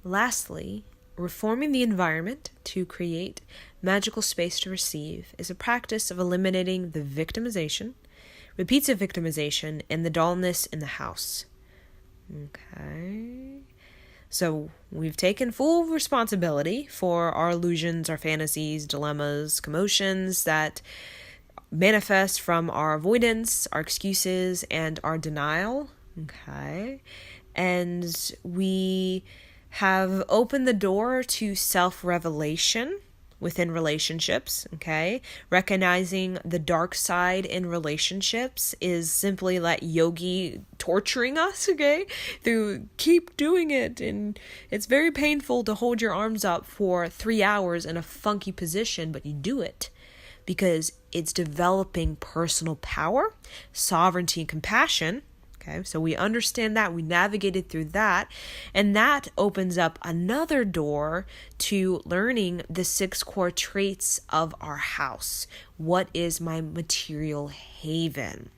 Lastly, reforming the environment to create magical space to receive is a practice of eliminating the victimization, repeats of victimization, and the dullness in the house. Okay. So we've taken full responsibility for our illusions, our fantasies, dilemmas, commotions that manifest from our avoidance, our excuses, and our denial. Okay. And we have opened the door to self-revelation within relationships, okay? Recognizing the dark side in relationships is simply like yogi torturing us, okay? Through keep doing it, and it's very painful to hold your arms up for 3 hours in a funky position, but you do it because it's developing personal power, sovereignty, and compassion. Okay, so we understand that, we navigated through that, and that opens up another door to learning the 6 core traits of our house. What is my material haven?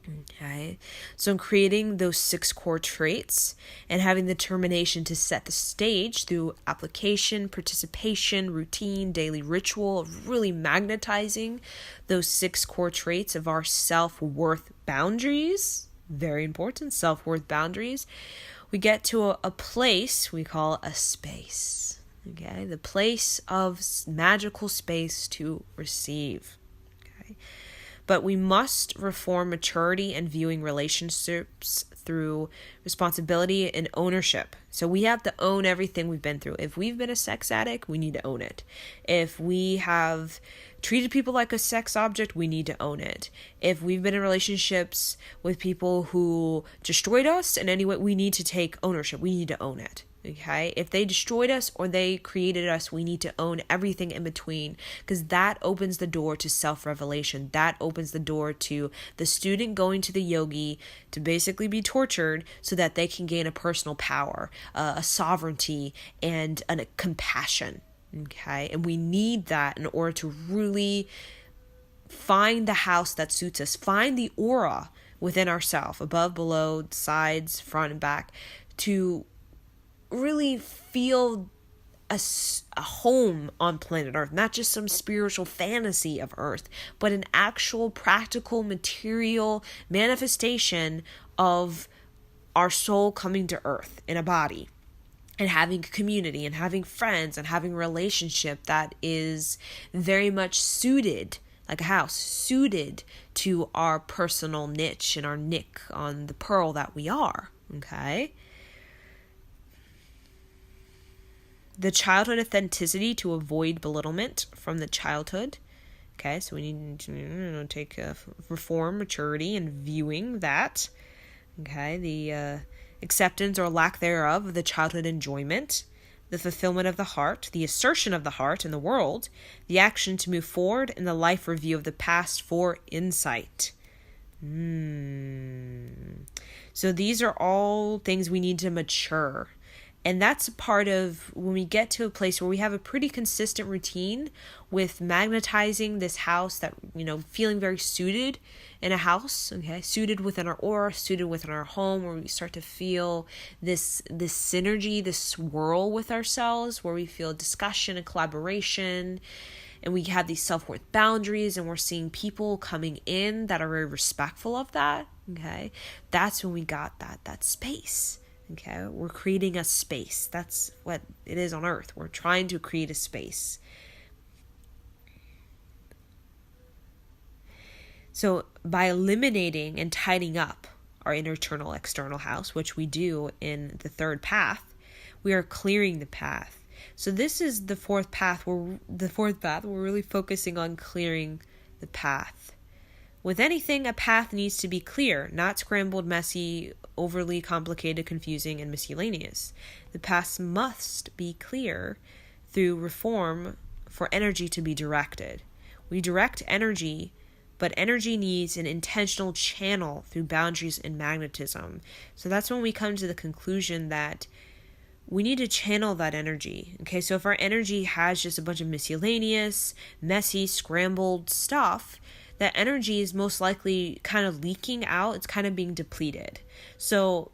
Okay, so in creating those 6 core traits and having the determination to set the stage through application, participation, routine, daily ritual of really magnetizing those 6 core traits of our self-worth boundaries. Very important, self-worth boundaries. We get to a place we call a space. Okay, the place of magical space to receive. Okay, but we must reform maturity and viewing relationships through responsibility and ownership. So we have to own everything we've been through. If we've been a sex addict, we need to own it. If we have treated people like a sex object, we need to own it. If we've been in relationships with people who destroyed us in any way, we need to take ownership. We need to own it. Okay? If they destroyed us or they created us, we need to own everything in between, because that opens the door to self-revelation. That opens the door to the student going to the yogi to basically be tortured so that they can gain a personal power, a sovereignty, and a compassion. Okay, and we need that in order to really find the house that suits us, find the aura within ourselves, above, below, sides, front, and back, to really feel a home on planet Earth, not just some spiritual fantasy of Earth, but an actual practical material manifestation of our soul coming to Earth in a body. And having community and having friends and having a relationship that is very much suited, like a house, suited to our personal niche and our nick on the pearl that we are, okay? The childhood authenticity to avoid belittlement from the childhood. Okay, so we need to take reform, maturity, and viewing that. Okay, the acceptance or lack thereof of the childhood enjoyment, the fulfillment of the heart, the assertion of the heart in the world, the action to move forward, and the life review of the past for insight. So these are all things we need to mature. And that's a part of when we get to a place where we have a pretty consistent routine with magnetizing this house that, feeling very suited in a house, okay, suited within our aura, suited within our home, where we start to feel this synergy, this swirl with ourselves, where we feel discussion and collaboration, and we have these self-worth boundaries, and we're seeing people coming in that are very respectful of that, okay? That's when we got that space. Okay, we're creating a space. That's what it is on Earth. We're trying to create a space. So by eliminating and tidying up our internal, external house, which we do in the 3rd path, we are clearing the path. So this is the 4th path. We're really focusing on clearing the path. With anything, a path needs to be clear, not scrambled, messy, overly complicated, confusing, and miscellaneous. The path must be clear through reform for energy to be directed. We direct energy, but energy needs an intentional channel through boundaries and magnetism. So that's when we come to the conclusion that we need to channel that energy. Okay, so if our energy has just a bunch of miscellaneous, messy, scrambled stuff, that energy is most likely kind of leaking out. It's kind of being depleted. So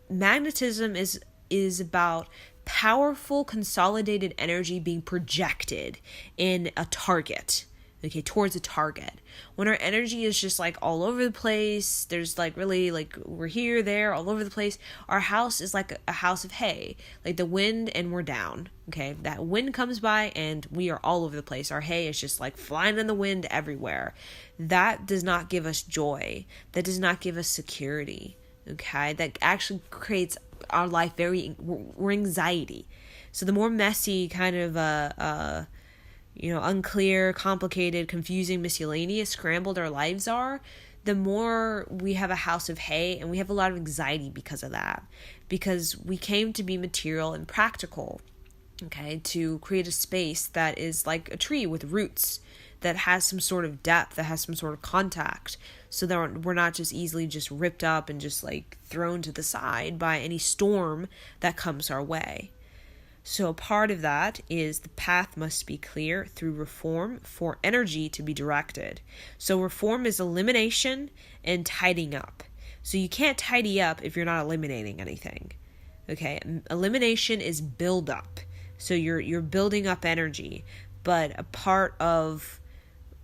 magnetism is is about powerful consolidated energy being projected in a target, okay, towards a target. When our energy is just like all over the place, there's like really like we're here, there, all over the place. Our house is like a house of hay, like the wind, and we're down. Okay, that wind comes by and we are all over the place. Our hay is just like flying in the wind everywhere. That does not give us joy. That does not give us security. Okay, that actually creates our life we're anxiety. So the more messy, kind of unclear, complicated, confusing, miscellaneous, scrambled our lives are, the more we have a house of hay, and we have a lot of anxiety because of that. Because we came to be material and practical, okay, to create a space that is like a tree with roots, that has some sort of depth, that has some sort of contact, so that we're not just easily just ripped up and just like thrown to the side by any storm that comes our way. So a part of that is the path must be clear through reform for energy to be directed. So reform is elimination and tidying up. So you can't tidy up if you're not eliminating anything. Okay, elimination is build up. So you're building up energy, but a part of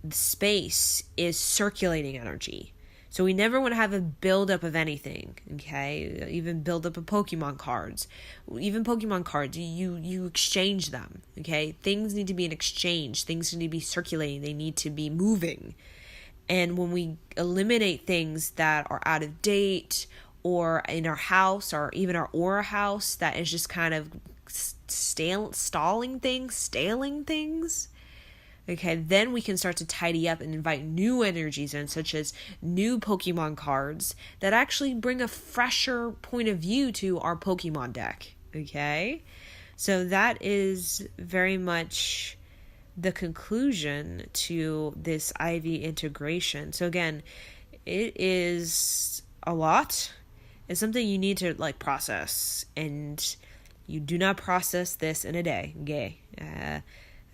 the space is circulating energy. So we never want to have a buildup of anything, okay? Even buildup of Pokemon cards. Even Pokemon cards, you exchange them, okay? Things need to be in exchange. Things need to be circulating. They need to be moving. And when we eliminate things that are out of date, or in our house, or even our aura house, that is just kind of staling things, okay, then we can start to tidy up and invite new energies in, such as new Pokemon cards that actually bring a fresher point of view to our Pokemon deck, okay? So that is very much the conclusion to this IV integration. So again, it is a lot. It's something you need to like process, and you do not process this in a day, okay?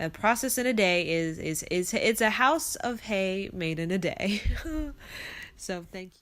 A process in a day is it's a house of hay made in a day. So thank you.